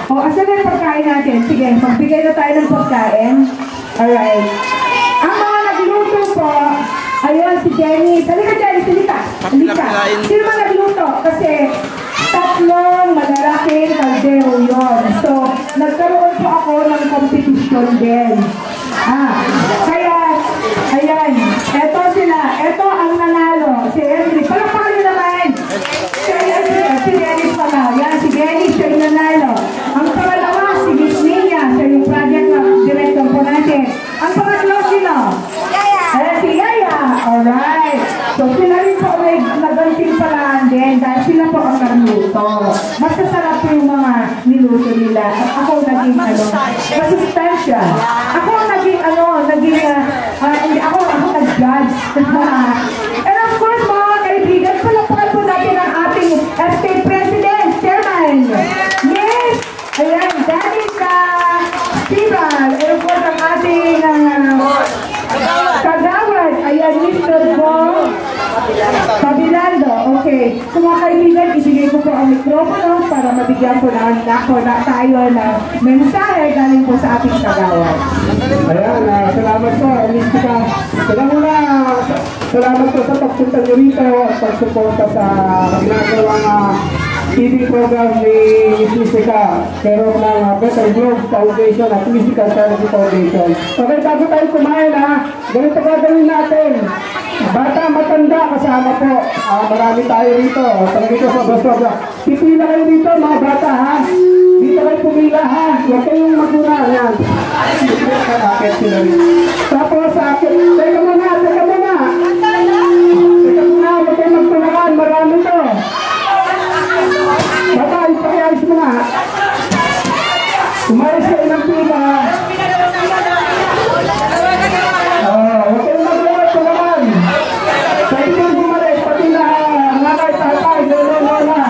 O, asan na yung pagkain natin? Sige, magbigay na tayo ng pagkain. Alright. Ang mga nagluto po, ayun, si Jenny. Halika, Jenny, halika. Sino mga nagluto? Kasi tatlong malalaking kaldero yun. So, nagkaroon po ako ng competition din. Kaya, ayan, eto sila. Eto ang nanalo. Si Henry. Palakpakan nyo naman. Si Dennis pala. Yan, si Dennis, siya yung nanalo. Ang pangalawa, si Miss Nia. Siya yung project na director po natin. Ang pangatlo, sino? Ayan, si Yaya. Alright. So, sila rin po may nagantimpalaan din dahil sila po ang nagluto. Mas masarap po yung mga niluto nila. At ako naging, masustansya. Ako naging, hindi ako nag-judge. And of course, mga kaibigan, palapakan po natin ang ating State President, Chairman. Yes! Ayan, Danica Stibal. And of course, ang ating kagawad. Ayan, Mr. Bong Pabilando. Okay. So mga kaibigan, ibigay ko po ang mikropono para mabigyan po na tayo ng mensahe galing po sa ating kagawad. Ayan, salamat po, Mystica. Salamat po sa pagpunta nyo rito at pagsuporta sa ginagawang TV program ni Mystica, pero ng Better Globe Foundation at Mystica Charity Foundation. Okay, bago tayo kumain ganito gagawin natin. Bata, matanda, kasama po. Marami tayo rito. Talaga ito sobra-sobra. Pipila kayo dito, mga bata, Dito kayo pumila, Huwag kayong maguna. Yan. Tapos, teka muna. Huwag kayong magtunakan. Marami to. Bata, ipakiayos mo na. Umayos kayo ng pila. Huwag kayong magtunakan. Sa inyong bumalik, pati na nanay, tatay, lola.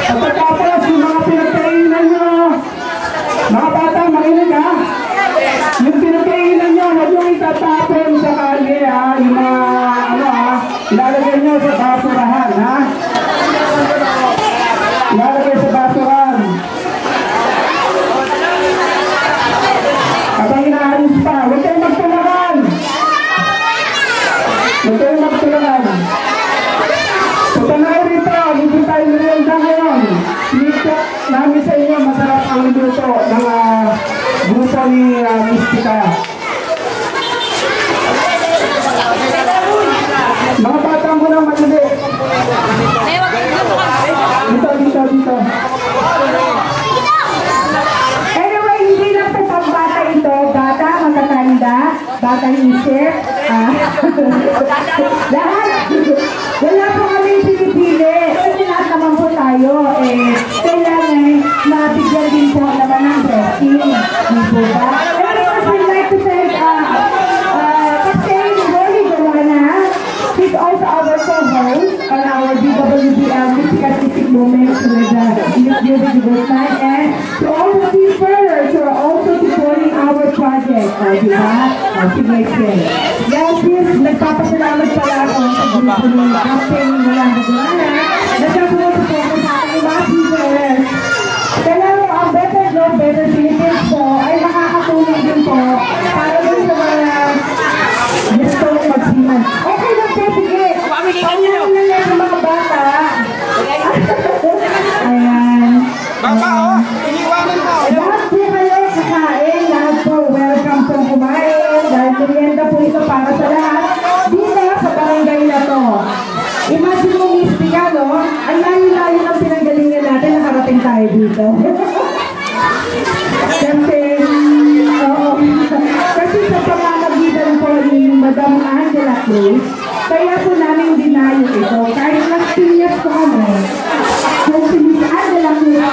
At pagkapos, yung mga pinagkainan nyo, mga bata, makinig yung pinagkainan nyo, huwag yung itatapon sa kali, yung mga, ilalagay nyo sa basurahan, ilalagay sa basurahan. At ang inaayos pa, huwag kayong magtulakan. So, tanaw rito, hindi tayo merienda ngayon. Dito namin sa inyo, masarap ang luto ng grupo ni Mystica. Mga bata mo lang matuli. Dito. Anyway, hindi lang po pang-bata ito. Bata, matatanda, batang isip. Lahat. Wala po kami pinipili. Kasi lahat naman po tayo. Kailangan mabigyan din po naman ng blessing. Hindi po ba? And of course, we'd like to thank Captain Rolly Joanna. He's also our co-host on our DWBL Mystica Civic Moments with Miss Beautiful Night. And to all the seafarers who are also supporting our project. Diba? Sige. Yes, nagpapasalamat pala ako sa grupo ni Captain Rolly Joanna. Nagpapasalamat po ako sa ating mga seafarers. Kaya ang Better Globe, Better Philippines po ay makakatulong din po para din sa mga gusto magsiman. Okay lang po, sige. Pagkakas na lang yung mga bata. Ayan. Iniwanan mo. Lahat po kayo kakain. Lahat po welcome po kumain. Dahil merienda po ito para sa lahat. Dito sa barangay na to. Imagine mo, Mystica, ang layo-layo ng pinanggalingan natin, nakarating tayo dito. Kasi sa pamamagitan po ni Madam Angela Cruz, kaya po namin dinayo ito. Kahit mas pinyas ko kami, kung si Miss Angela Cruz